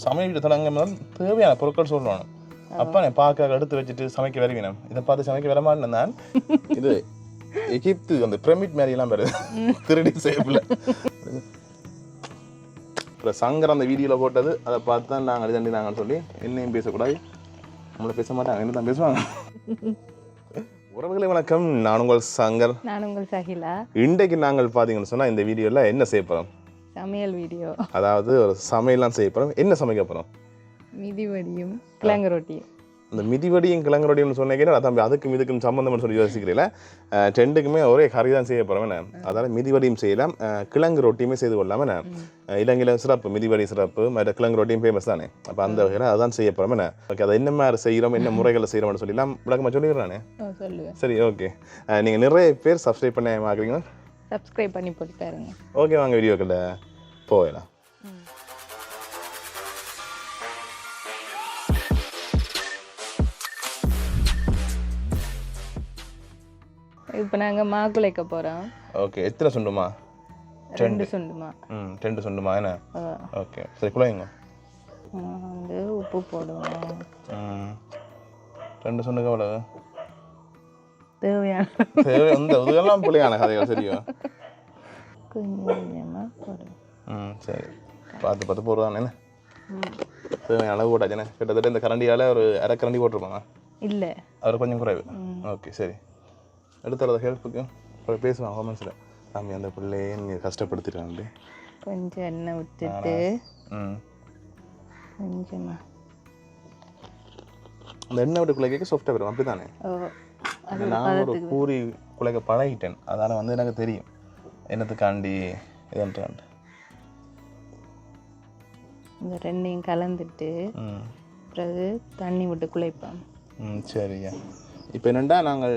சமையல் தொடங்க தேவையான பொருட்கள் சொல்லணும். அப்பா நான் பார்க்க எடுத்து வச்சுட்டு சமைக்க வருவினம். இதை பார்த்து சமைக்க வரமாட்டேன் நான். இது எகிப்து அந்த பிரமிட் மாதிரிலாம் வருது, திருடி சேஃபில். அப்புறம் சங்கர் அந்த வீடியோவில் போட்டது அதை பார்த்து தான் நாங்கள் இது நாங்கள் சொல்லி என்னையும் பேசக்கூடாது, நம்மளை பேச மாட்டாங்க, என்ன தான் பேசுவாங்க. உறவுகளை வணக்கம், நான் உங்கள் சங்கர். நான் உங்கள் சகிலா. இன்றைக்கு நாங்கள் பார்த்தீங்கன்னு சொன்னால் இந்த வீடியோவில் என்ன செய்ய போகிறோம்? சமையல் வீடியோ. அதாவது ஒரு சமையல்லாம் செய்ய போகிறோம். என்ன சமைக்க போகிறோம்? மிதிவடியும் கிழங்கு ரொட்டியும். அந்த மிதிவடியும் கிழங்கு ரொட்டியும் சொன்னீங்கன்னா தம்பி அதுக்கும் இதுக்கும் சம்மந்தம்னு சொல்லி யோசிக்கிறீங்களா? ரெண்டுக்குமே ஒரே கறி தான் செய்ய போகிறோம். அதாவது மிதிவடியும் செய்யலாம், கிழங்கு ரொட்டியுமே செய்து கொள்ளலாம். இலங்கையில் சிறப்பு மிதிவடி சிறப்பு, மற்ற கிழங்கு ரொட்டியும் ஃபேமஸ் தானே. அப்போ அந்த வகையில் அதான் செய்ய போகிறோம். ஓகே, அதை என்ன மாதிரி செய்கிறோம், என்ன முறைகளை செய்கிறோம்னு சொல்லிலாம் விளக்கமாக சொல்லிடுறானே. சொல்லுவேன். சரி, ஓகே. நீங்கள் நிறைய பேர் சப்ஸ்கிரைப் பண்ண பார்க்குறீங்களா? சப்ஸ்கிரைப் பண்ணி போட்டு பாருங்க. ஓகே, வாங்க வீடியோக்களில் போகலாம். இப்போ நாங்கள் மா குலைக்க போகிறோம். ஓகே, எத்தனை சுண்டுமா? 2 சுண்டுமா. 2 சுண்டுமா என்ன? ஓகே, சரி குழையுங்க. வந்து உப்பு போடுவோம். 2 சுண்டுக்கு அவ்வளவு தேவையான இந்த இதெல்லாம் புள்ளியான கதைகள். சரியா? கொஞ்சம் கொஞ்சமாக போடுவோம். சரி, பார்த்து போடுறான். என்ன தேவையான அளவு போட்டாச்சுண்ணே. கிட்டத்தட்ட இந்த கரண்டியால் ஒரு அரை கரண்டி போட்டிருப்பாங்க. இல்லை, அவர் கொஞ்சம் குறைவு. ஓகே, சரி. எடுத்துறத ஹெல்ப்புக்கு அப்புறம் பேசுவாங்க கமெண்ட்ஸில், சாமி அந்த பிள்ளையே நீங்கள் கஷ்டப்படுத்திடுறாங்க. கொஞ்சம் எண்ணெய் விட்டுட்டு கொஞ்சமாக அந்த எண்ணெய் விட்டு குழைக்க சாஃப்டாக வரும், அப்படி தானே? நான் ஒரு பூரி குழைக்க பழகிட்டேன், அதனால் வந்து எனக்கு தெரியும் என்னத்துக்காண்டி இதுன்றாண்டு. இந்த ரெண்டையும் கலந்துட்டு பிறகு தண்ணி விட்டு குழைப்போம். சரியா. இப்போ என்னென்னா நாங்கள்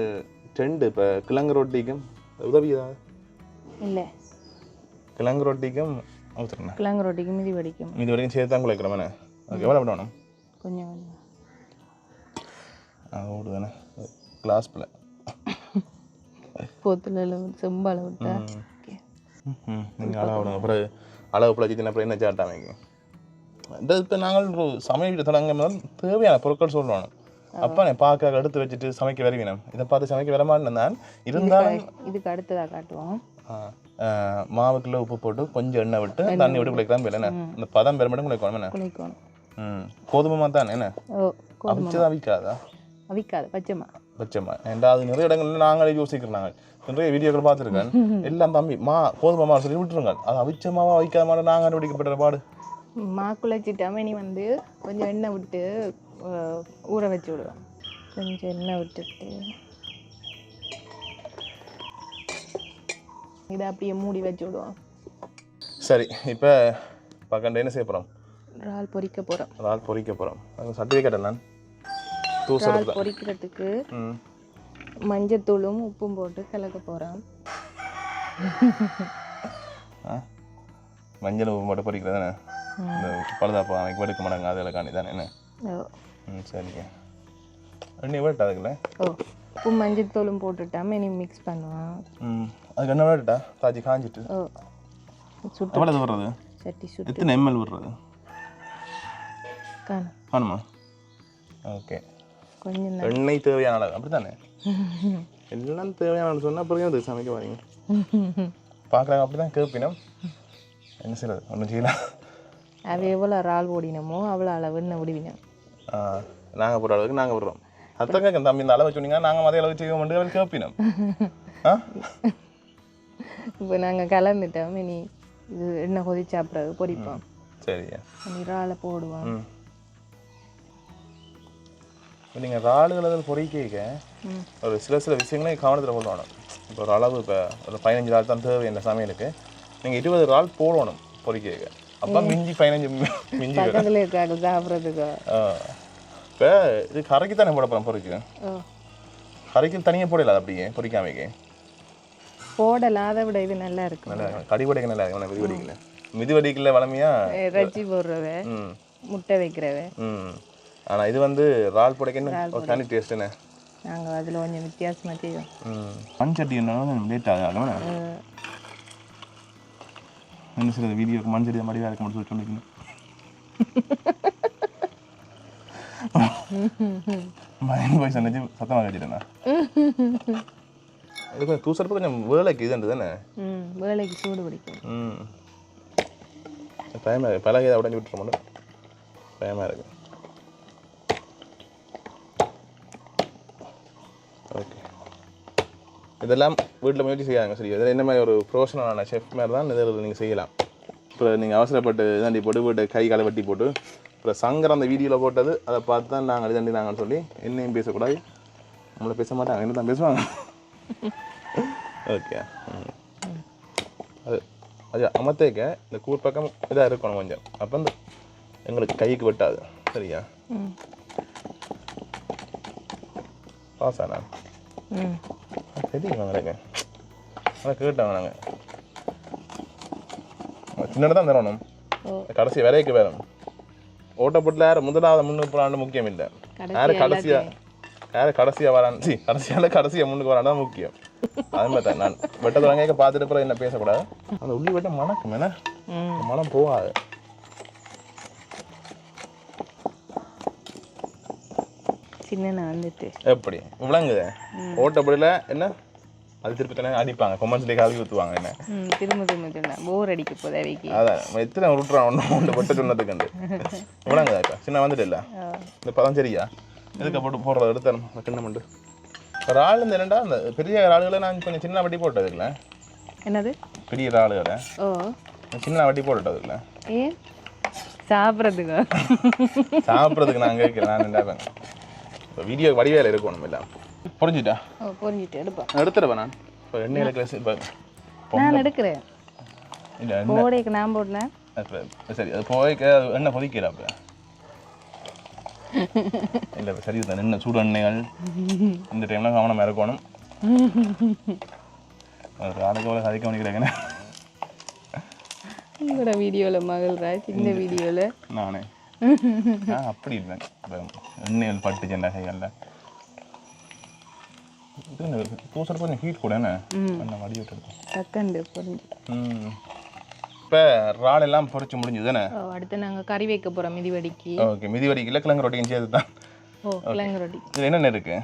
2 இப்போ கிழங்கு ரொட்டிக்கும் உதவி ஏதாவது இல்லை, கிழங்கு ரொட்டிக்கும் ஊற்றுறேன். கிழங்கு ரொட்டிக்கும் மிதி வடிக்கும் சேர்த்து தான் குழைக்கிறோம். என்ன ஓகே, எவ்வளோ விடணும்? கொஞ்சம் ஓடுதானே கிளாஸ் பிள்ளை போத்தில் செம்பால் விட்டா. நீங்கள் அளவு விடுங்க. அப்புறம் அளவு பிள்ளைச்சின்னா அப்புறம் என்ன சாட்டாமைங்க. இப்போ நாங்கள் சமையல் தொடங்க தேவையான பொருட்கள் சொல்லணும். அப்பா நான் பார்க்க எடுத்து வச்சுட்டு சமைக்க வருவினம். இதை பார்த்து சமைக்க வரமாட்டேன் நான். இருந்தாலும் இதுக்கு அடுத்ததாக காட்டுவோம். மாவுக்குள்ள உப்பு போட்டு கொஞ்சம் எண்ணெய் விட்டு தண்ணி விட்டு குழைக்கலாம். என்ன இந்த பதம் பெற மட்டும் குழைக்கணும். என்ன குழைக்கணும். கோதுமை தான் என்ன அவிச்சதா அவிக்காதா? அவிக்காது, பச்சைமா. ஏன்டா அது நிறைய இடங்கள்ல நாங்களே யோசிக்கிறோம். நாங்கள் நிறைய வீடியோக்கள் பார்த்துருக்கேன். எல்லாம் தம்பி கோதுமை மாவு சொல்லி விட்டுருங்க. அது அவிச்ச மாவா அவிக்காத மாட்டோம் நாங்கள் கண்டுபிடிக்கப்படுற பாடு. மா குழைச்சிட்டாம நீ வந்து கொஞ்சம் எண்ணெய் விட்டு ஊற வச்சு விடுவேன். கொஞ்சம் எண்ணெய் விட்டுட்டு இதை அப்படியே மூடி வச்சு விடுவோம். சரி, இப்போ பக்கண்டு என்ன செய்ய போகிறோம்? இறால் பொரிக்க போகிறோம். இறால் பொரிக்க போகிறோம். சர்டிஃபிகேட் நான் இறால் பொரிக்கிறதுக்கு மஞ்சத்தூளும் உப்பும் போட்டு கலக்க போகிறோம். மஞ்சள் உப்பு போட்டு பொரிக்கிறது தானே? இந்த பழுதாப்பா அமைக்கு எடுக்க மாட்டாங்க, அதில் காணி தானே? என்ன சரிங்க. ரெண்டு வேட்டா அதுக்குள்ள உப்பு மஞ்சத்தூளும் போட்டுட்டாம இனி மிக்ஸ் பண்ணுவான். அதுக்கு என்ன வேட்டா தாஜி காஞ்சிட்டு எவ்வளோ விடுறது? சட்டி சுட்டு எத்தனை எம்எல் விடுறது காணுமா? ஓகே, கொஞ்சம் எண்ணெய் தேவையான அளவு அப்படி தானே? எல்லாம் தேவையான சொன்னால் அப்புறம் அதுக்கு சமைக்க வரீங்க பார்க்குறாங்க. அப்படி தான் கேட்பினோம். என்ன செய்யறது, ஒன்றும் செய்யலாம். அது எவ்வளோ இறால் ஓடினமோ அவ்வளோ அளவுன்னு ஓடிவினோம். நாங்கள் போகிற அளவுக்கு நாங்கள் விடுறோம். அதான் கேட்க தம்பி இந்த அளவு சொன்னீங்கன்னா நாங்கள் அதே அளவு செய்வோம் மட்டும் அவள் கேட்பினோம். இப்போ நாங்கள் கலந்துட்டோம். இனி இது எண்ணெய் கொதிச்சு அப்புறம் பொரிப்போம். சரியா, இறாலை போடுவோம். நீங்கள் இறாலுகள் பொறிக்க ஒரு சில விஷயங்களே கவனத்தில் கொள்ளணும். இப்போ ஒரு அளவு இப்போ ஒரு 15 இறால் தான் தேவை இந்த சமையலுக்கு. நீங்கள் 20 இறால் போடணும் பொறிக்க. அப்போ மிஞ்சி 15 மிஞ்சி பக்கத்தில் இருக்காங்க சாப்பிட்றதுக்கு. இப்போ இது கரைக்கு தானே போட போகிறோம் பொறிக்கு. கரைக்கு தனியாக போடல, அப்படியே பொறிக்காமைக்கு போடலாம். அதை விட இது நல்லா இருக்கும். நல்லா கடிவடைக்கு நல்லா இருக்கும். மிதிவடிக்கல மிதிவடிக்கல வளமையா ரச்சி போடுறவ, முட்டை வைக்கிறவ. ஆனால் இது வந்து இறால் புடைக்கன்னு ஒரு தனி டேஸ்ட்டுண்ணே. நாங்கள் அதில் கொஞ்சம் வித்தியாசமாக செய்வோம். மண் சட்டி லேட் ஆகும். என்ன சார் வீடியோக்கு மண் சட்டி மடிவாக இருக்க மட்டும் சொல்லிக்கணும். மயன் போய் சொன்னச்சு சத்தமாக வச்சுட்டேண்ணா இது கொஞ்சம் தூசரப்பு கொஞ்சம் வேலைக்கு இதுண்டு தானே வேலைக்கு சூடு பிடிக்கும் பயமாக இருக்குது பழகை உடஞ்சி விட்டுற மாட்டோம் பயமாக இருக்கு ஓகே இதெல்லாம் வீட்டில் முயற்சி செய்யாங்க சரி இதில் என்ன மாதிரி ஒரு ப்ரொஃபஷனலான ஷெஃப் மாதிரி தான் இதில் நீங்கள் செய்யலாம் இப்போ நீங்கள் அவசரப்பட்டு இதாண்டி போட்டு போட்டு கை காலை வெட்டி போட்டு அப்புறம் சங்கர் அந்த வீடியோவில் போட்டது அதை பார்த்து தான் நாங்கள் இதாண்டி நாங்கன்னு சொல்லி என்னையும் பேசக்கூடாது நம்மளை பேச மாட்டாங்க என்ன தான் பேசுவாங்க ஓகே அது அமர்த்தேக்க இந்த கூர் பக்கம் இதாக இருக்கணும் கொஞ்சம் அப்போ இந்த எங்களுக்கு கைக்கு வெட்டாது சரியா பாசா நான் தெரியுமா எனக்கு அதை கேட்டாங்க நாங்கள் சின்னதாக தான் தரணும் கடைசி விலைக்கு வேணும் ஓட்டப்பட்டில் யார் முதலாவது முன்னுக்கு போகிறான்னு முக்கியம் இல்லை யார் கடைசியாக வரான்னு கடைசியாக முன்னுக்கு வரான்னு தான் முக்கியம் அது மாதிரி தான் நான் வெட்டத்தை வாங்க பார்த்துட்டு அப்புறம் என்ன பேசக்கூடாது அந்த உள்ளி வெட்ட மணக்கும் என்ன மனம் போகாது சின்ன வந்துட்டு எப்படி விளங்குது ஓட்டப்படியில் என்ன அது திருப்பி தானே அடிப்பாங்க கொமன்ஸ்லேயே காலி ஊற்றுவாங்க என்ன திரும்ப சொன்ன போர் அடிக்க போதாவைக்கு அதான் எத்தனை விட்டுறான் ஒன்று வெட்ட சொன்னதுக்கு விளங்குதாக்கா சின்ன வந்துட்டு இல்லை இந்த பதம் சரியா எதுக்கு போட்டு போடுறது எடுத்தேன் கிண்ணமண்டு ஒரு ஆள் இந்த என்னண்டா அந்த பெரிய ஆளுகளை நான் கொஞ்சம் சின்ன வட்டி போட்டதுல என்னது பெரிய ஆளுகளை சின்ன வட்டி போட்டுட்டதுல ஏன் சாப்பிட்றதுக்கு நான் கேட்குறேன் நான் நினைப்பேன் இப்போ வீடியோ வடிவேல இருக்கணும் இல்லை புரிஞ்சுட்டா புரிஞ்சுட்டு எடுப்பேன் எடுத்துடுவேன் நான் இப்போ எண்ணெயில் கிளாஸ் இப்போ நான் எடுக்கிறேன் இல்லை போடைக்கு நான் போடனேன் சரி அது போய்க்க எண்ணெய் கொதிக்கிற அப்போ இல்லை சரி தான் என்ன சூடு எண்ணெய்கள் இந்த டைமில் கவனமாக இருக்கணும் ஒரு ஆளுக்கு அவ்வளோ கதைக்க பண்ணிக்கிறேங்கண்ணே உங்களோட வீடியோவில் மகள்ரா சின்ன வீடியோவில் நானே அப்படி இருந்தேன் எண்ணெய்கள் பட்டு சென்ன கைகளில் தூசர் கொஞ்சம் ஹீட் கூட என்ன எண்ணெய் வடி விட்டு டக்கண்டு புரிஞ்சு இப்போ இறால் எல்லாம் பொரிச்சு முடிஞ்சது தானே அடுத்து நாங்கள் கறி வைக்க போகிறோம் மிதிவடிக்கு ஓகே மிதிவடிக்கில் கிழங்கு ரொட்டியும் சேர்த்து தான் கிழங்கு ரொட்டி இது என்னென்ன இருக்கு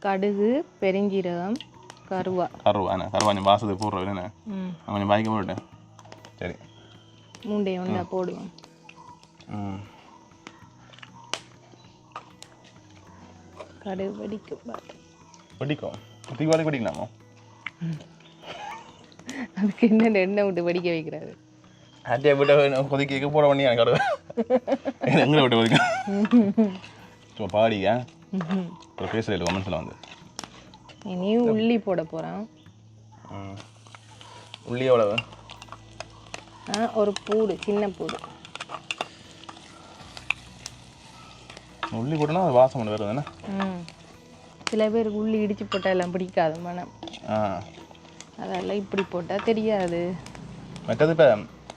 கடுகு பெருஞ்சீரகம் கருவாண்ணே கொஞ்சம் வாசத்துக்கு போடுறோம் என்ன கொஞ்சம் பாய்க்க போட்டேன் சரி மூண்டையை ஒன்றா போடுவோம் கடுகு வெடிக்கும் தீபாவளி வெடிக்கலாமா அதுக்கு என்ன எண்ணெய் விட்டு வெடிக்க வைக்கிறாரு ஆட்டியை விட்டு கொதிக்க போட பண்ணி எனக்கு கடுவேன் எங்களை விட்டு கொதிக்க சும்மா பாடிங்க ஒரு பேசுகிற கமெண்ட்ஸில் வந்து இனியும் உள்ளி போட போகிறேன் உள்ளி எவ்வளவு ஒரு பூடு சின்ன பூடு உள்ளி போட்டோன்னா அது வாசம் ஒன்று வருது தானே சில பேருக்கு உள்ளி இடித்து போட்டால் எல்லாம் பிடிக்காது மனம் அதெல்லாம் இப்படி போட்டால் தெரியாது மற்றது இப்போ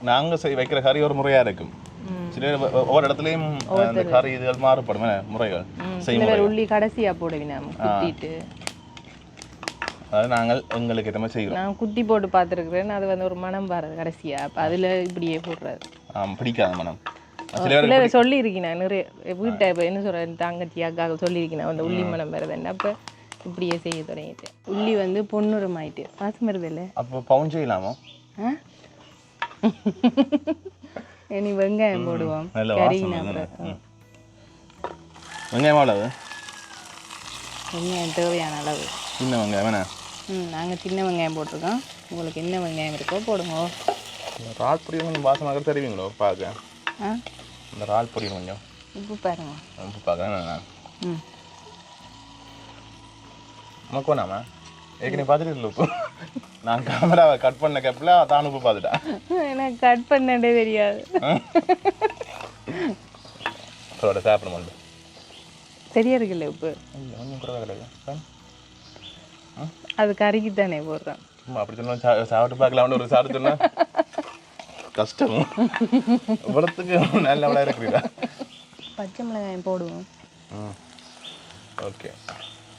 நாங்கள் வைக்கிற கறி ஒரு முறையாக இருக்கும் சில ஒவ்வொரு இடத்துலையும் அந்த கறி இதுகள் மாறுபடும் முறைகள் சில பேர் உள்ளி கடைசியாக போடுவீங்க குத்திட்டு அதாவது நாங்கள் எங்களுக்கு ஏற்ற மாதிரி செய்கிறோம் நான் குத்தி போட்டு பார்த்துருக்குறேன் அது வந்து ஒரு மனம் பாருது கடைசியாக அப்போ அதில் இப்படியே போடுறாரு பிடிக்காத மனம் சில பேர் சொல்லியிருக்கேன் நிறைய வீட்டை இப்போ என்ன சொல்கிறேன் தங்கச்சி அக்காக சொல்லியிருக்கேன் அந்த உள்ளி மனம் வருதுன்னு அப்போ இப்படியே செய்ய தொடங்கிட்டேன் உள்ளி வந்து பொன்னுரம் ஆயிட்டு வாசம் வருது இல்லை அப்போ பவுன் செய்யலாமா இனி வெங்காயம் போடுவோம் வெங்காயம் அளவு வெங்காயம் தேவையான அளவு சின்ன வெங்காயம் வேணா நாங்கள் சின்ன வெங்காயம் போட்டிருக்கோம் உங்களுக்கு என்ன வெங்காயம் இருக்கோ போடுங்க இறால் பொடி கொஞ்சம் வாசமாக தருவீங்களோ பார்க்க இந்த இறால் பொடி கொஞ்சம் உப்பு பாருங்க உப்பு பார்க்குறேன் உனக்கு வேணாமா ஏற்கனவே பார்த்துட்டு உப்பு நான் கேமராவை கட் பண்ண கேப்பில் தான் உப்பு பார்த்துட்டேன் எனக்கு கட் பண்ணே தெரியாது அதோட சாப்பிட மாட்டேன் சரியா இருக்குல்ல உப்பு ஒன்றும் குறைவாக கிடையாது அது கறிக்கு தானே போடுறேன் அப்படி சொன்னா சாப்பிட்டு பார்க்கலாம்னு ஒரு சாப்பிட்டு சொன்னா கஷ்டம் இவ்வளோத்துக்கு நல்ல விட இருக்கிறீங்களா பச்சை மிளகாயம் போடுவோம் ஓகே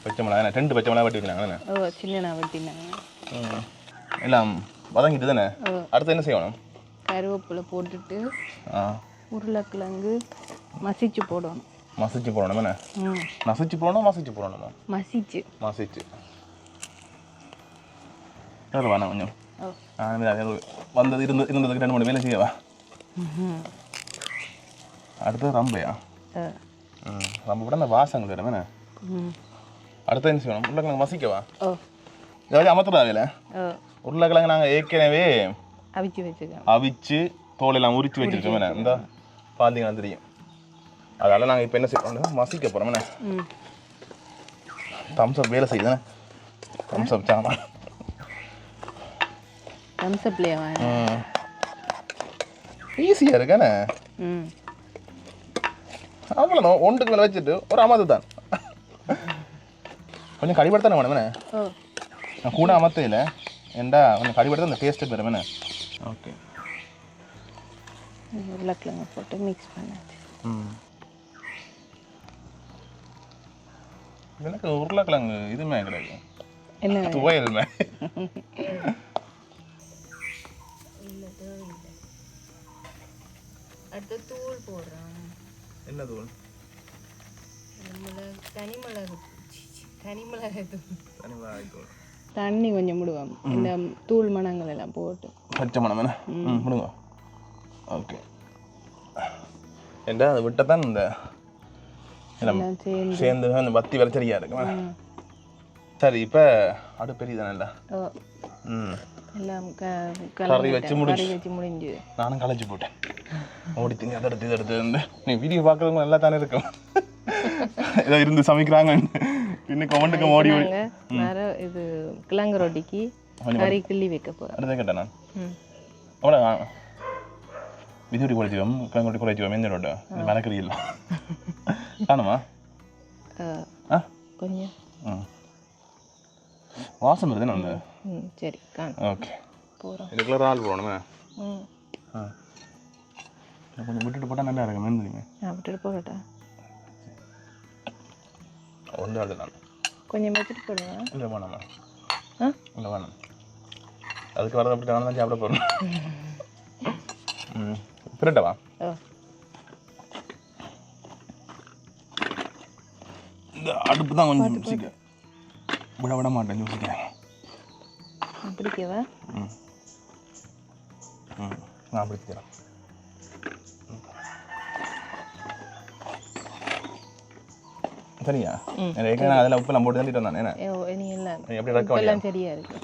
பச்சை மிளகாய் 2 பச்சை மிளகாய் வெட்டி வைக்கிறாங்க ஓ சின்ன வெட்டினாங்க எல்லாம் வதங்கிட்டு தானே அடுத்து என்ன செய்யணும் கருவேப்பிலை போட்டுட்டு உருளைக்கிழங்கு மசிச்சு போடணும். மசிச்சு போடணும் என்ன? நசிச்சு போடணும் மசிச்சு போடணுமா? மசிச்சு வேணாம் கொஞ்சம் வந்தது இருந்ததுக்கு 2 3 வேலை செய்யவா. அடுத்தது ரம்பையா? ரம்பை கூட அந்த வாசங்கள் வேறு வேணே. அடுத்த என்ன செய்யணும்? உருளைக்கிழங்கு மசிக்கவா? ஏதாவது அமர்த்துறா வேலை? உருளைக்கிழங்கு நாங்கள் ஏற்கனவே அவிச்சு தோலெல்லாம் உரிச்சு வச்சிருக்கோம் வேணே. இந்த பார்த்தீங்கன்னா தெரியும். அதனால நாங்கள் இப்போ என்ன செய்யணும்? மசிக்க போகிறோம் வேணே. தம்ஸ்அப் வேலை செய்யுதானே? தம்ஸ்அப் சாமா ஈஸியாக இருக்கானே. அவ்வளோதான். ஒன்றுக்கு மேலே வச்சுட்டு ஒரு அமர்த்து தான். கொஞ்சம் கடிபடுத்தானே வேணுமே. நான் கூட அமர்த்தையில் ஏண்டா கொஞ்சம் கடிபடுத்த அந்த டேஸ்ட்டு பெறுவேண்ணே. ஓகே உருளைக்கிழங்கு போட்டு மிக்ஸ் பண்ணாச்சு. எனக்கு உருளைக்கிழங்கு இதுமே கிடையாது. என்ன துவையல்மே. அடுத்து தூள் போடுறோம். என்ன தூள்? தனிமிளகாய் தூள். தண்ணி கொஞ்சம் விடுவோம். இந்த தூள் மணங்கள் எல்லாம் போட்டு பச்சை மணம் என்ன விடுங்க. ஓகே ஏண்டா அதை விட்டதான் இந்த சேர்ந்து அந்த பத்தி விளைச்சரியா இருக்கு. சரி இப்போ அடுப்பு பெரியதானே இல்லை? எல்லாம் கறி வச்சு முடிஞ்சு நானும் களைச்சி போட்டேன். ஓடி திங்க அதை எடுத்து இதை எடுத்து இருந்து நீ வீடியோ பார்க்குறவங்க நல்லா தானே இருக்கும். ஏதோ இருந்து சமைக்கிறாங்க இன்னும் கமெண்ட்டுக்கு ஓடி வேற இது கிழங்கு ரொட்டிக்கு கறி கிள்ளி வைக்க போகிறேன். அடுத்த கேட்டேன் நான் அவ்வளோ விதியோடி குறைச்சிவோம் கிழங்கு ரொட்டி குறைச்சிவோம். எந்த ரொட்டை இந்த மிளகறி இல்லை காணுமா? கொஞ்சம் வாசம் வருது நான். சரி ஓகே போகிறோம். இதுக்குள்ள இறால் போடணுமே. கொஞ்சம் விட்டுட்டு போட்டால் நல்லா இருக்கும். மேந்துங்க விட்டுட்டு போகட்டா? ஒன்று ஆடு நான் கொஞ்சம் வச்சுட்டு போடுவேன். இல்லை வேணாமா? இல்லை வேணாம். அதுக்கு வரதை அப்படி நான் தான் சாப்பிட போகிறேன். பிறட்டவா? இந்த அடுப்பு தான் கொஞ்சம் சீக்கிரம் விட மாட்டேன். யோசிக்கிறேன் பிடிக்கவா? நான் பிடிக்கிறேன். சரியா? ஏற்கனவே அதில் உப்பெல்லாம் போட்டு தண்டிட்டு வந்தேன். என்ன எப்படி ரக்கம் சரியா இருக்கு.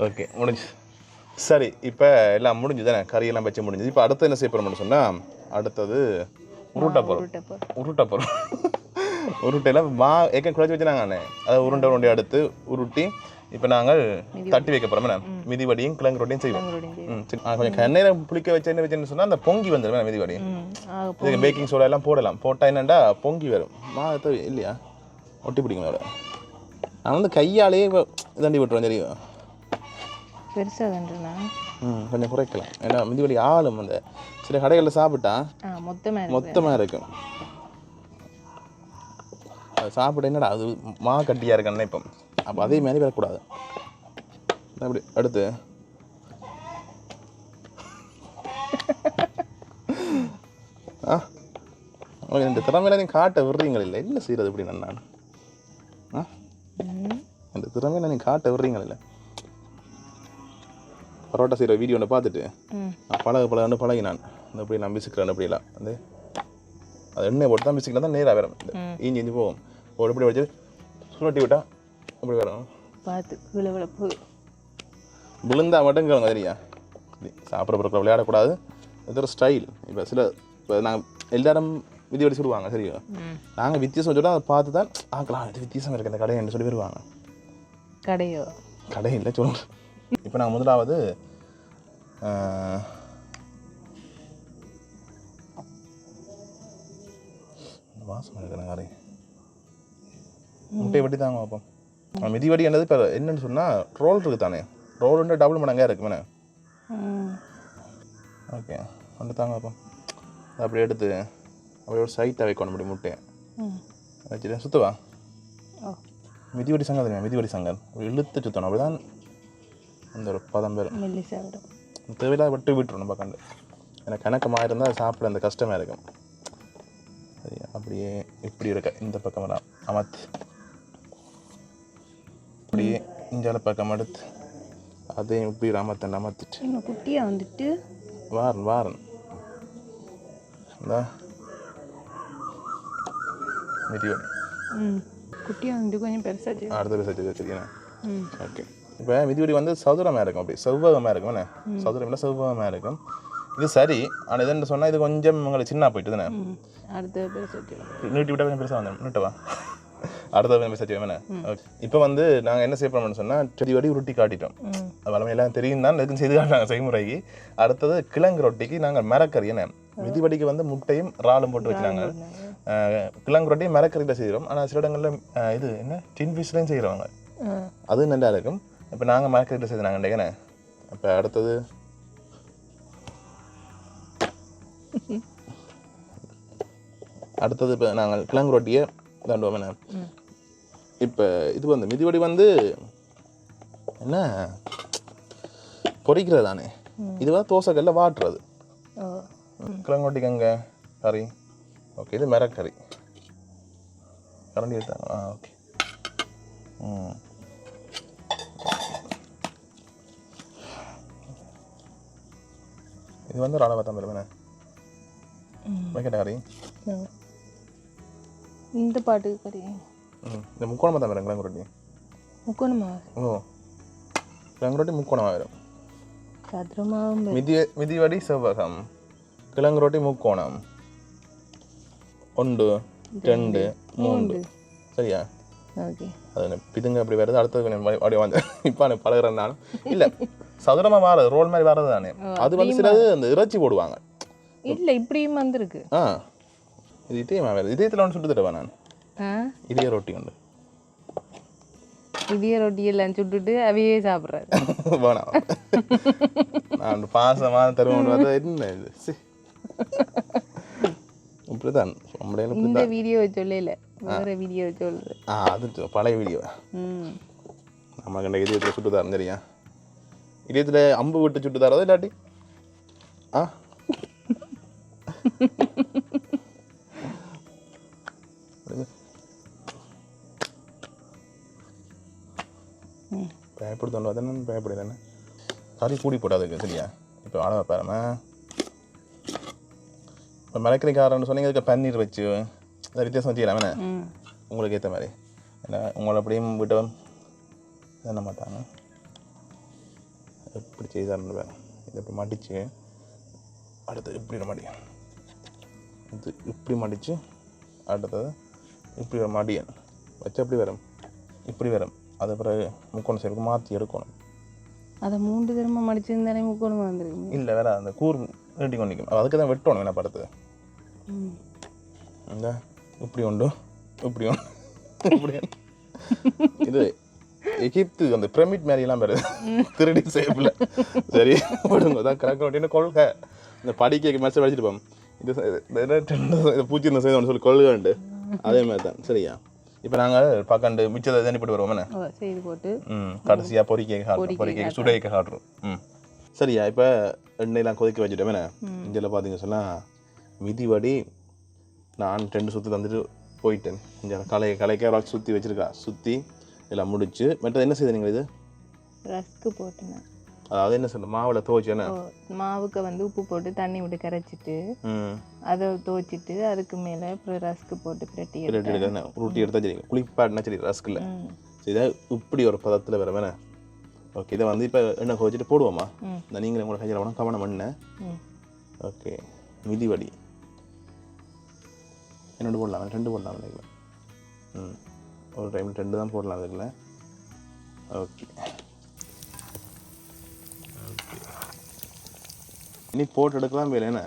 ஓகே முடிஞ்சு. சரி இப்போ எல்லாம் முடிஞ்சு தானே? கறியெல்லாம் வச்சு முடிஞ்சது. இப்போ அடுத்து என்ன செய்ய போகிறோம்னு சொன்னால் அடுத்தது உருட்டை போகிறோம். உருட்டையில் ஏற்கனவே குழச்சி வச்சு நாங்கள் அதை உருண்டை எடுத்து உருட்டி இப்போ நாங்கள் தட்டி வைக்க போகிறோம். மேடம் மிதிவடியும் கிழங்கு ரொட்டியும் செய்வோம். கொஞ்சம் எண்ணெயில் புளிக்க வச்சு என்ன வச்சுன்னு சொன்னால் அந்த பொங்கி வந்துடும். மேடம் மிதிவடி இதுக்கு பேக்கிங் சோடா எல்லாம் போடலாம். போட்டால் என்னென்னா பொங்கி வரும். மாதத்தை இல்லையா ஒட்டி பிடிக்கும். அதோட நான் வந்து கையாலேயே தண்டி விட்டுருவேன். தெரியும் பெருசாக தண்டுனா கொஞ்சம் குறைக்கலாம். ஏன்னா மிதிவடி ஆளும் அந்த சில கடைகளில் சாப்பிட்டா மொத்தமாக இருக்கும். அது சாப்பிட என்னடா அது மா கட்டியாக இருக்குன்னு நினைப்போம். அப்போ அதே மாதிரி வரக்கூடாது. அப்படி அடுத்து இந்த திறமையில நீ காட்ட விடுறீங்கள இல்லை? என்ன செய்யறது இப்படி நான் இந்த திறமையில நீ காட்ட விடுறீங்கள இல்லை? பரோட்டா செய்கிற வீடியோ ஒன்று பார்த்துட்டு நான் பழகன்னு பழகினான். இந்த இப்படி நான் பிசுக்கிறேன். அப்படிலாம் வந்து அது எண்ணெய் போட்டு தான் பிசுக்கினா தான் நேராக வரும். இஞ்சி போகும். ஒரு இப்படி வச்சு சுருட்டி விட்டா அப்படி வரும். பார்த்து விழுந்தா மட்டும் கேளுங்க. சரியா? சாப்பிட்ற பொருட்களை விளையாடக்கூடாது. இது ஒரு ஸ்டைல். இப்போ நாங்கள் எல்லாரும் விதியோடி சொல்லுவாங்க. சரியா? நாங்கள் வித்தியாசம் வச்சுட்டா அதை பார்த்து தான் ஆக்கலாம். இது வித்தியாசம் இருக்குது இந்த கடைன்னு சொல்லி வருவாங்க. கடை இல்லை சொல்லுங்கள். இப்போ நாங்கள் முதலாவது வாசம் இருக்கிறேன் கரை முட்டையை வட்டி தாங்க பார்ப்போம். மிதிவடி என்னது இப்போ என்னன்னு சொன்னால் ரோல் இருக்குது தானே? ரோல் டபுள் மடங்காக இருக்கு மேலே. ஓகே வந்து தாங்க பார்ப்போம். அப்படி எடுத்து அப்படி ஒரு சைட்டாக வைக்கணும். அப்படி முட்டையை வச்சுட்டு சுற்றுவா. மிதிவடி சங்கம் தெரியுமா? மிதிவடி சங்கம் அப்படி இழுத்து சுற்றணும். அப்படி தான் அந்த ஒரு பதம் பேர் தேவையில்லாத விட்டு விட்டுரும். நம்ம கண்டு எனக்கு கணக்கமாக இருந்தால் சாப்பிட அந்த கஷ்டமாக இருக்கும். சரியா, அப்படியே இப்படி இருக்க இந்த பக்கம் அமர்த்து, அப்படியே இந்த பக்கம் எடுத்து அதையும் இப்படி அமர்த்திட்டு இன்னும் குட்டியாக வந்துட்டு வாரன் இந்த மிதிவடி குட்டியாக வந்து கொஞ்சம் பெருசாச்சு. அடுத்த பேச சரியா. ஓகே, இப்போ மிதிவடி வந்து சதுரமாக இருக்கும், அப்படி செவ்வகமாக இருக்கும் என்ன, சதுரம் இல்லை செவ்வகமாக இருக்கும். இது சரி, ஆனால் இதுன்னு சொன்னால் இது கொஞ்சம் உங்களுக்கு சின்ன போயிட்டு தானே. அடுத்த பெருசாச்சு நீட்டி விட்டால் கொஞ்சம் பெருசாக வந்தேன் நீட்டவா அடுத்த பெருசாச்சு வேணே. ஓகே, இப்போ வந்து நாங்கள் என்ன செய்யப்போம்னு சொன்னால் மிதிவடி உருட்டி காட்டிட்டோம். வளமை எல்லாம் தெரியும் தான், எதுவும் செய்து காட்டினாங்க செய்முறைக்கு. அடுத்தது கிழங்கு ரொட்டிக்கு நாங்கள் மரக்கறி என்ன மிதிவடிக்கு வந்து முட்டையும் இறாலும் போட்டு வச்சுனாங்க. கிழங்கு ரொட்டியும் மரக்கறியில் செய்கிறோம். ஆனால் சில இடங்களில் இது என்ன டின் ஃபிஷ்லையும் செய்கிறவங்க, அது நல்லா இருக்கும். இப்போ நாங்கள் மரக்கறியில் செய்து நாங்கள் இன்றைக்கே. இப்போ அடுத்தது இப்போ நாங்கள் கிழங்கு ரொட்டியை தாண்டுவோம் என்ன. இப்போ இது வந்து மிதிவடி வந்து என்ன பொரிக்கிறது தானே, இது வந்து தோசைக்கல்ல வாட்டுறது. கிழங்கு ரொட்டிக்கு அங்கே கறி. ஓகே, இது மிரக்கறி கரண்டி எடுத்தாங்க. ஓகே, இது வந்து ராணவ தமிழ் வேணே வைக்கட்ட கறி. இந்த பாட்டு கறி இந்த முக்கோணமாக தான் வரும் கிழங்கு ரொட்டி. முக்கோணமா? ஓ, கிழங்கு ரொட்டி முக்கோணமாக வரும். சதுரமாவும் மிதிவடி செவ்வகம், கிழங்கு ரொட்டி முக்கோணம். 1 2 3 சரியா. ஓகே, அது பிதுங்க அப்படி வருது. அடுத்தது கொஞ்சம் அப்படியே வந்து இப்போ பழகிறனாலும் இல்லை சதுரமாக வாரது ரோல் மாதிரி வாரது தானே. அது வந்து சிலது அந்த இறைச்சி போடுவாங்க. இல்லை இப்படியும் வந்திருக்கு. இது இதயமா வேறு இதயத்தில் ஒன்று சுட்டு தருவேன் நான். இதய ரொட்டி உண்டு, இதய ரொட்டி எல்லாம் சுட்டுட்டு அவையே சாப்பிட்றாரு. வேணாம், நான் பாசமாக தருவேன். என்ன இது இப்படிதான் இந்த வீடியோ சொல்லல, வேற வீடியோ சொல்றது. அது பழைய வீடியோ. நம்ம கண்ட இதயத்தில் சுட்டு தரோம் சரியா. இதயத்தில் அம்பு விட்டு சுட்டு தரதா இல்லாட்டி பயப்படுத்தோண்டு பார்த்தேன்னு பயப்படுதானே. கறி கூடி போட்டாதுக்கு சரியா. இப்போ அளவை பாருமா. இப்போ மரக்கறிக்காரன்னு சொன்னீங்க, அதுக்கு பன்னீர் வச்சு அதை வித்தியாசம் வச்சுக்கலாமே உங்களுக்கு ஏற்ற மாதிரி. ஏன்னா உங்களை அப்படியும் விட்டு என்ன மாட்டாங்க எப்படி செய்தாருன்னு வேறு. இதை இப்படி மடித்து அடுத்தது இப்படி மடி, இது இப்படி மடித்து அடுத்தது இப்படி ஒரு மடியன் வச்சு அப்படி வரும், இப்படி வரும். அது பிறகு முக்கோணம் சைடுக்கு மாற்றி எடுக்கணும். அதை 3 தடவை மடிச்சிருந்தானே முக்கோணம் வந்துருக்கு. இல்லை வேற அந்த கூர் நீட்டி கொண்டு நிற்கும். அதுக்கு தான் வெட்டணும் என்ன படுத்து. இந்த இப்படி உண்டு இப்படி உண்டு இப்படி இது எகிப்து அந்த பிரமிட் மாதிரிலாம் வருது 3D ஷேப்பில். சரி போடுங்க, அதான் கிழங்கு ரொட்டின்னு கொள்கை. இந்த படிக்க மெசேஜ் படிச்சுட்டு இது பூச்சி இந்த செய்து சொல்லி கொள்கைண்டு அதே மாதிரி தான் சரியா. இப்போ நாங்கள் பக்கண்டு மிச்சத்தை தண்ணி போட்டு வருவோம் என்ன செய்து போட்டு கடைசியாக பொறிக்க சுடைக்க காட்டுறோம். சரியா. இப்போ எண்ணெயெல்லாம் கொதிக்க வச்சுட்டோம் என்ன. இதில் பார்த்தீங்க சொன்னால் மிதிவடி நான் 2 சுற்று தந்துட்டு போயிட்டேன். இந்த கலைக்க சுற்றி வச்சுருக்கா, சுற்றி எல்லாம் முடிச்சு மற்றது என்ன செய்த நீங்கள் இது ரஸ்க்கு போட்டுனேன். அதாவது என்ன சொல்ல மாவில் துவைச்சேன்னா மாவுக்கு வந்து உப்பு போட்டு தண்ணி விட்டு கரைச்சிட்டு அதை துவைச்சிட்டு அதுக்கு மேலே அப்புறம் ரஸ்க்கு போட்டு பிரட்டி உருட்டி எடுத்தா சரி குளிப்பாடினா சரி ரஸ்கில் இதை இப்படி ஒரு பதத்தில் வர வேணே. ஓகே, இதை வந்து இப்போ எண்ணெய் குறைச்சிட்டு போடுவோமா. இந்த நீங்களே உங்களை கையில் வேணால் கவனம் பண்ண. ஓகே, மிதிவடி என்னோட போடலாம் 2 போடலாம் நினைக்கிறேன். ஒரு டைமில் 2 தான் போடலாம் அதுக்குள்ள. ஓகே, இனி போட்டு எடுக்கலாம் வேலை என்ன.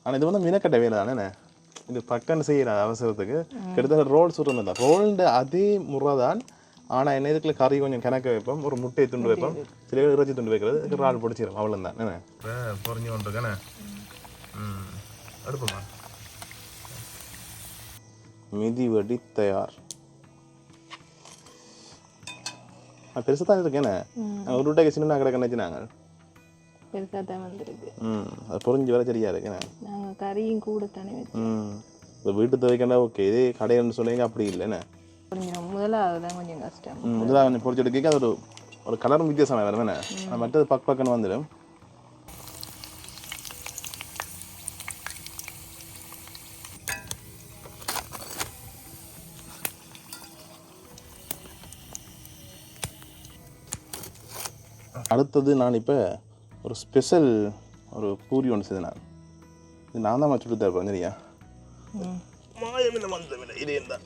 ஆனால் இது வந்து மினக்கட்ட வேலை தானே. இது பக்கன்னு செய்கிற அவசரத்துக்கு கிட்டத்தட்ட ரோல் சுடுறது தான். ரோல்ண்டு அதே முறை தான். ஆனால் என்ன இதுக்குள்ள கறி கொஞ்சம் கணக்க வைப்போம், ஒரு முட்டையை துண்டு வைப்போம், சில பேர் இறைச்சி துண்டு வைக்கிறது, இறால் பிடிச்சிடும் அவ்வளோ தான் என்ன. பொறிஞ்சு கொண்டிருக்கேண்ணே. அடுப்பமா மிதிவடி தயார். பெருசாக தான் இருக்கேண்ணே. ஒரு ரூட்டாய்க்கு சின்ன கிடக்குன்னு நாங்கள் பெருசாக தான் வந்திருக்கு. அது பொறிஞ்சு வர சரியா இருக்குண்ணே. நாங்கள் கறியும் கூட தானே வச்சு இப்போ வீட்டு துவைக்கண்டா ஓகே, இதே கடைன்னு சொன்னீங்க அப்படி இல்லைண்ணே. கொஞ்சம் முதலாவது தான் கொஞ்சம் கஷ்டம். முதல்ல கொஞ்சம் பொறிச்சு எடுக்க அது ஒரு கலரும் வித்தியாசமாக வேறு வேணே. மற்றது பக்கன்னு வந்துடும். அடுத்தது நான் இப்போ ஒரு ஸ்பெஷல் ஒரு பூரி ஒன்று செய்தேன். நான் இது நான் தான் சுட்டு தருப்பேன் சரியா. மாயமில்லை மந்தமில்லை இதே தான்.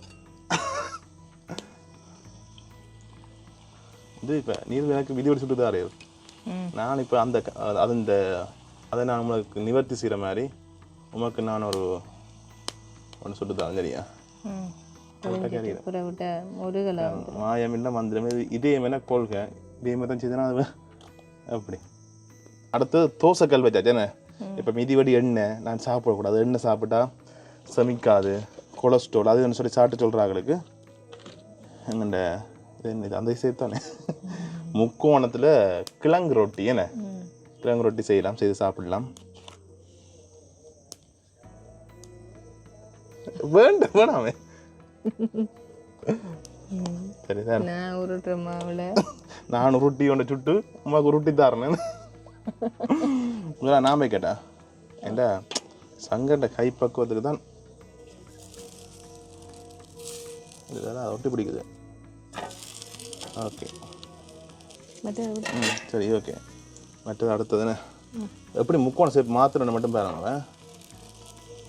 இது இப்போ நீர் எனக்கு விதியோடு சுட்டு தாரு. நான் இப்போ அந்த அதை நான் உங்களுக்கு நிவர்த்தி செய்கிற மாதிரி உமக்கு நான் ஒரு ஒன்று சுட்டு தரேன் சரியா. மாயமில்லை மந்திரமே இதே மாதிரி கொள்கை இதே மாதிரி தான் செய்தேன்னா அது அப்படி. அடுத்தது தோசைக்கல் வச்சாச்சேண்ணே. இப்போ மிதிவடி எண்ணெய் நான் சாப்பிடக்கூடாது, எண்ணெய் சாப்பிட்டா சமைக்காது, கொலஸ்ட்ரால் அதுன்னு சொல்லி சாப்பிட்டு சொல்கிறாங்களுக்கு எங்கண்ட இது அந்த சேர்த்தானே முக்கோணத்தில் கிழங்கு ரொட்டி என்ன கிழங்கு ரொட்டி செய்யலாம், செய்து சாப்பிடலாம். வேணாமே சரி சார். நான் உருட்டுற மாவில் நான் ரொட்டி ஒன்று சுட்டு உமாக்கு ரொட்டி தாரணேன். நாமே கேட்டா ஏண்டா சங்கட்ட கை பக்குவத்துக்கு தான் இதெல்லாம் ரொட்டி பிடிக்குது. ஓகே சரி ஓகே. மற்றது அடுத்ததுன்னு எப்படி முக்கோணம் சேப் மாத்திரம் மட்டும் பாருங்க.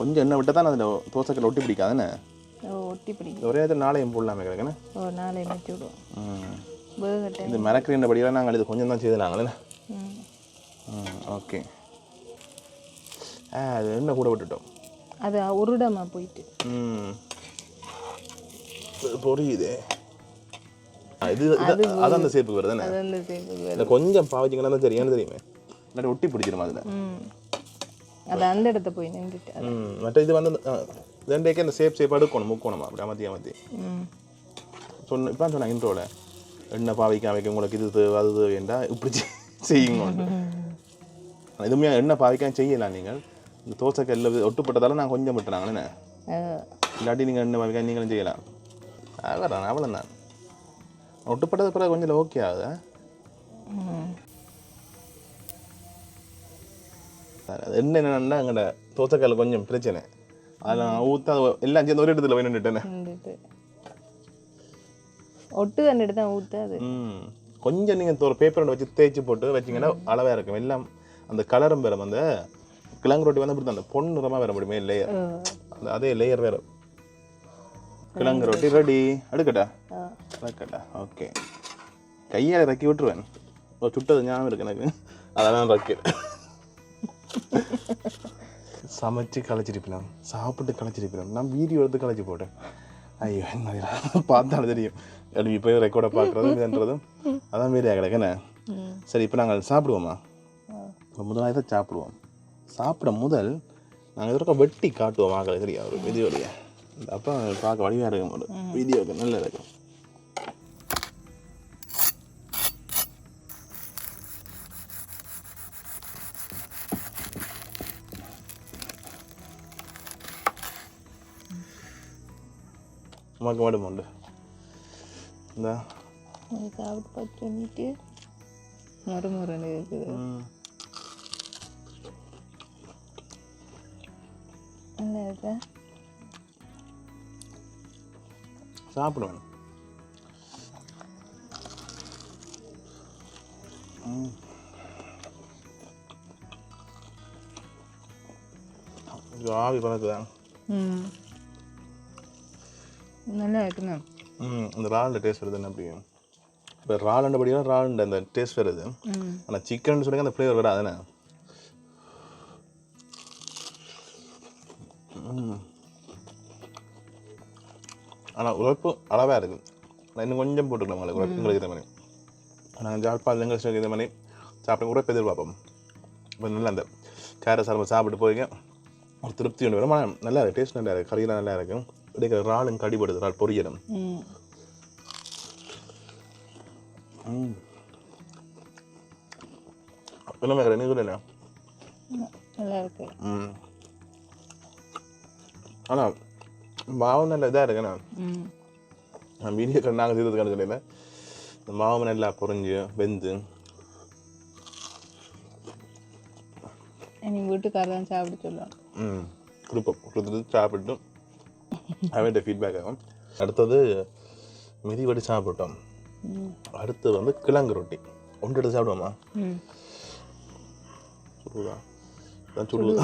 கொஞ்சம் எண்ணெய் விட்டால் தான் அதில் தோசைக்கல் ஒட்டி பிடிக்காதுன்னு ஒட்டி பிடிக்கும். ஒரே இடத்துல நாளையும் போடலாமே கிடக்குன்னு நாளையும் வச்சு விடுவோம். இந்த மிளக்குற படியெல்லாம் நாங்கள் இது கொஞ்சம் தான் செய்துனாங்களே. ஓகே அது என்ன கூட விட்டுட்டோம். அது உருடமா போயிட்டு பொரியுது. இது அது அந்த சேப்புக்கு வருது தானே. கொஞ்சம் பாவச்சிங்கன்னா தான் தெரியும் தெரியுமே. இல்லாட்டி ஒட்டி பிடிச்சிருமா அதில். அது அந்த இடத்த போய் நின்றுட்டு. மற்ற இது வந்து ரெண்டேக்கே அந்த சேப் அடுக்கணும் முக்கோணமா அப்படி அமர்த்தி சொன்ன இப்போ சொன்னாங்க இன்ட்ரோவில் எண்ணெய் பாவிக்க வைக்க உங்களுக்கு இது அது வேண்டாம் இப்படி செய்யுங்க. எதுவுமே எண்ணெய் பாவிக்காம செய்யலாம். நீங்கள் இந்த தோசைக்கல்ல ஒட்டுப்பட்டதால நான் கொஞ்சம் விட்டுறாங்களே. இல்லாட்டி நீங்கள் எண்ணெய் பாவிக்காம நீங்களும் செய்யலாம். வரான் அவ்வளோ நான் ஒட்டுப்பட்டது பிறகு கொஞ்சம் ஓகே ஆகுது. என்ன என்னன்னா எங்கள்ட தோசைக்கல்ல கொஞ்சம் பிரச்சனை. அதில் ஊற்ற எல்லாம் சேர்ந்து ஒரு இடத்துல போய் நின்றுட்டேனே. ஒட்டு கண்டுட்டு தான் ஊற்றாது. கொஞ்சம் நீங்கள் ஒரு பேப்பரை வச்சு தேய்ச்சி போட்டு வச்சிங்கன்னா அளவாக இருக்கும். எல்லாம் அந்த கலரும் வேறு. அந்த கிழங்கு ரொட்டி வந்து அப்படி தான் அந்த பொன் நிறமாக வேற முடியுமே லேயர். அந்த அதே லேயர் வேறு. கிழங்கு ரொட்டி ரெடி. அடுக்கட்டா அடுக்கட்டா ஓகே. கையால் இறக்கி விட்டுருவேன். சுட்டது ஞாபகம் இருக்கு எனக்கு. அதெல்லாம் ரக்கிறேன். சமைச்சு களைச்சிருப்பினோம், சாப்பிட்டு களைச்சிருப்பினோம். நான் வீடியோ எடுத்து களைச்சி போட்டேன். ஐயோ என்ன பார்த்தாலும் தெரியும். எழுதி போய் ரெக்கார்டை பார்க்குறதும் இதுன்றதும் அதான் மீறியா கிடக்குண்ணே. சரி இப்போ நாங்கள் சாப்பிடுவோம்மா. இப்போ முதலாக தான் சாப்பிடுவோம். சாப்பிட முதல் நாங்கள் இதற்க வெட்டி காட்டுவோம் ஆகலை சரியா ஒரு வீடியோலையே. அப்போ பார்க்க வடிவாக இருக்கும் ஒரு வீடியோக்கு நல்லா இருக்கும். உமாக்கு மட்டும் உண்டு இந்த சாப்பிட்டு பார்த்து பண்ணிட்டு மறுமுறை இருக்குது. என்ன இருக்கு சாப்பிடுவேன். ஆவி பறக்குதான். நல்லா இருக்குண்ணா. அந்த ரால்ட டேஸ்ட் வருது என்ன அப்படி. இப்போ ரால்ண்டபடியாக ரால்ண்ட அந்த டேஸ்ட் வருது. ஆனால் சிக்கன் சொல்லுங்க அந்த ஃப்ளேவர் வராதுண்ணே. ஆனால் உழைப்பு அளவாக இருக்குது. நான் இன்னும் கொஞ்சம் போட்டுக்கலாம் உங்களுக்கு உங்களுக்கு இதே மாதிரி. நாங்கள் ஜாழ்ப்பாணம் எங்களுக்கு இதே மாதிரி சாப்பிட உழைப்பு எதிர்பார்ப்போம். இப்போ நல்லா அந்த கேர சார்பு சாப்பிட்டு போய்ங்க ஒரு திருப்தி ஒன்று வரும். ஆனால் நல்லா இருக்குது, டேஸ்ட் நல்லா இருக்குது, கறியெல்லாம் நல்லா இருக்கும். இடைக்கிற இறாலும் கடிபடுது, இறால் பொரியலும். என்ன மேலே நீ சொல்லல நல்லா இருக்கு ஆனால் மாவு நல்ல இதாக இருக்குண்ணா ம் நான் வீடியோ நாங்கள் செய்கிறதுக்கான சொல்லல இந்த மாவு நல்லா பொறிஞ்சு வெந்து நீங்கள் வீட்டுக்காரர் தான் சாப்பிட சொல்லலாம் கொடுத்துட்டு சாப்பிட்டு அவன்கிட்ட ஃபீட்பேக் ஆகும். அடுத்தது மிதிவடி சாப்பிட்டோம். அடுத்து வந்து கிழங்கு ரொட்டி ஒன்று எடுத்து சாப்பிடுவோமா? சுடுதா தான் சுடுது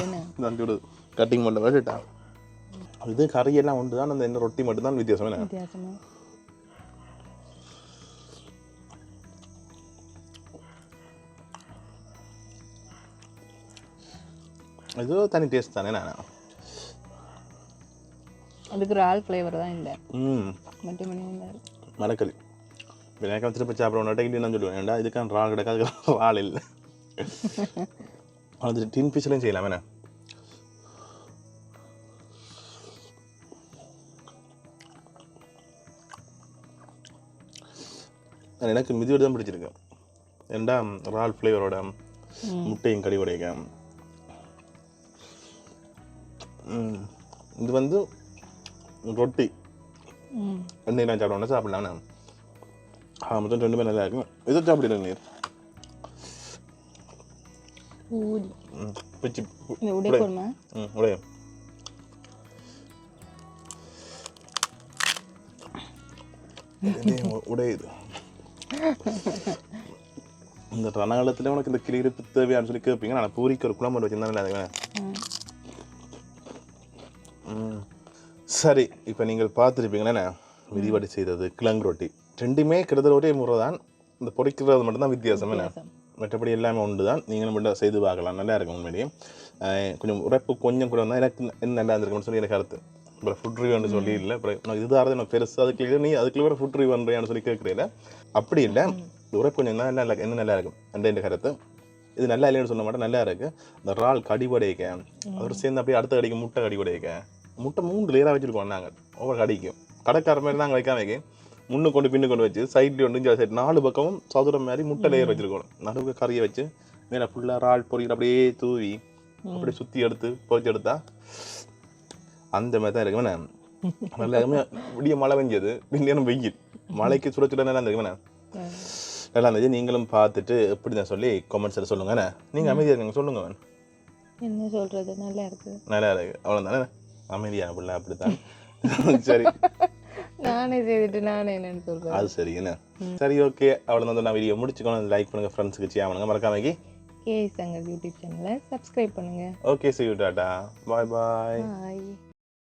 தான் சுடுது கட்டிங் பண்ண வேட்டா இது கறியெல்லாம் ஒன்று தான். அந்த என்ன ரொட்டி மட்டும்தான் வித்தியாசம் என்ன வித்தியாசமா ஏதோ தனி டேஸ்ட் தானே. நான் அதுக்கு ரால் ஃப்ளேவர் தான் இல்லை மற்றபடி மரக்கறி விநாயகம் திருப்பி சாப்பிட டெய்லி நான் சொல்லுவேன் ஏன்டா இதுக்கான ரால் கிடக்காது ரால் இல்லை அது டின் ஃபிஷ்லையும் செய்யலாம் என்ன. எனக்கு மிதியோடு தான் பிடிச்சிருக்கு. ஏன்டா ரால் ஃப்ளேவரோட முட்டையும் கறி உடைக்க. இது வந்து ரொட்டி எண்ணெய் நான் சாப்பிடணும் சாப்பிடலாம். மொத்தம் ரெண்டுமே நல்லா இருக்கும். எது சாப்பிடுங்க நீர் பிச்சு உடைய உடையுது. இந்த ரணகாலத்தில் உனக்கு இந்த கிளியிருப்பு தேவையான்னு சொல்லி கேட்பீங்க. நான் பூரிக்கு ஒரு குழம்பு வச்சுருந்தேன். சரி, இப்போ நீங்கள் பார்த்துருப்பீங்களே மிதிவடி செய்கிறது கிழங்கு ரொட்டி ரெண்டுமே கிட்டத்தட்ட ஒரே முறை தான். இந்த பொரிக்கிறது மட்டும்தான் வித்தியாசம் என்ன. மற்றபடி எல்லாமே ஒன்று தான். நீங்களும் மட்டும் செய்து பார்க்கலாம். நல்லா இருக்கும். உண்மையிலேயே கொஞ்சம் உரைப்பு கொஞ்சம் கூட வந்தால் எனக்கு என்ன நல்லா இருந்திருக்குன்னு சொல்லி எனக்கு கருத்து. அப்புறம் ஃபுட் ரிவ்யூன்னு சொல்லி இல்லை. அப்புறம் இதுதான் எனக்கு பெருசு அதுக்கு நீ அதுக்குள்ள வேறு ஃபுட் ரிவ்யூ பண்ணுறியான்னு சொல்லி கேட்குறீங்கள. அப்படி இல்லை, உரைப்பு கொஞ்சம் தான் நல்லா என்ன நல்லா இருக்கும் என்ற கருத்து. இது நல்லா இல்லைன்னு சொல்ல மாட்டேன், நல்லா இருக்குது. இந்த இறால் கடிபடைக்க அவர் சேர்ந்து அப்படியே அடுத்த கடிக்கு முட்டை கடிபடைக்க முட்டை 3 லேயராக வச்சுருக்கோம். நாங்கள் ஒவ்வொரு கடிக்கும் கடைக்கார மாதிரி நாங்கள் வைக்காம முன்னு கொண்டு பின்னு கொண்டு வச்சு சைட்லேயும் ஒன்று சைட் 4 பக்கமும் சதுரம் மாதிரி முட்டை லேயர் வச்சுருக்கணும். நடுவுக்கு கறியை வச்சு மேலே ஃபுல்லாக இறால் பொரிக்கிற அப்படியே தூவி அப்படியே சுற்றி எடுத்து பொரிச்சு எடுத்தா அந்த மாதிரி தான் இருக்குமே. நல்லா விடிய மழை பெஞ்சது பின்னேனும் வெயில் மழைக்கு சுட சுட நல்லா இருக்குமே. நல்லா இருந்துச்சு. நீங்களும் பார்த்துட்டு எப்படி தான் சொல்லி கமெண்ட்ஸில் சொல்லுங்கண்ணே. நீங்கள் அமைதியாக இருங்க சொல்லுங்க. என்ன சொல்கிறது, நல்லா இருக்குது நல்லா இருக்கு அவ்வளோதானே. அமைதியாக பிள்ளை அப்படித்தான். சரி, நானே செய்துட்டு நானே என்னன்னு சொல்கிறேன். அது சரி என்ன. சரி, ஓகே, அவ்வளோதான். நான் வீடியோ முடிச்சுக்கணும். லைக் பண்ணுங்கள், ஃப்ரெண்ட்ஸுக்கு ஷேர் பண்ணுங்கள், மறக்காம கேஎஸ் சங்கர் யூடியூப் சேனலை சப்ஸ்கிரைப் பண்ணுங்கள். Okay, see you, Tata, bye bye. Bye.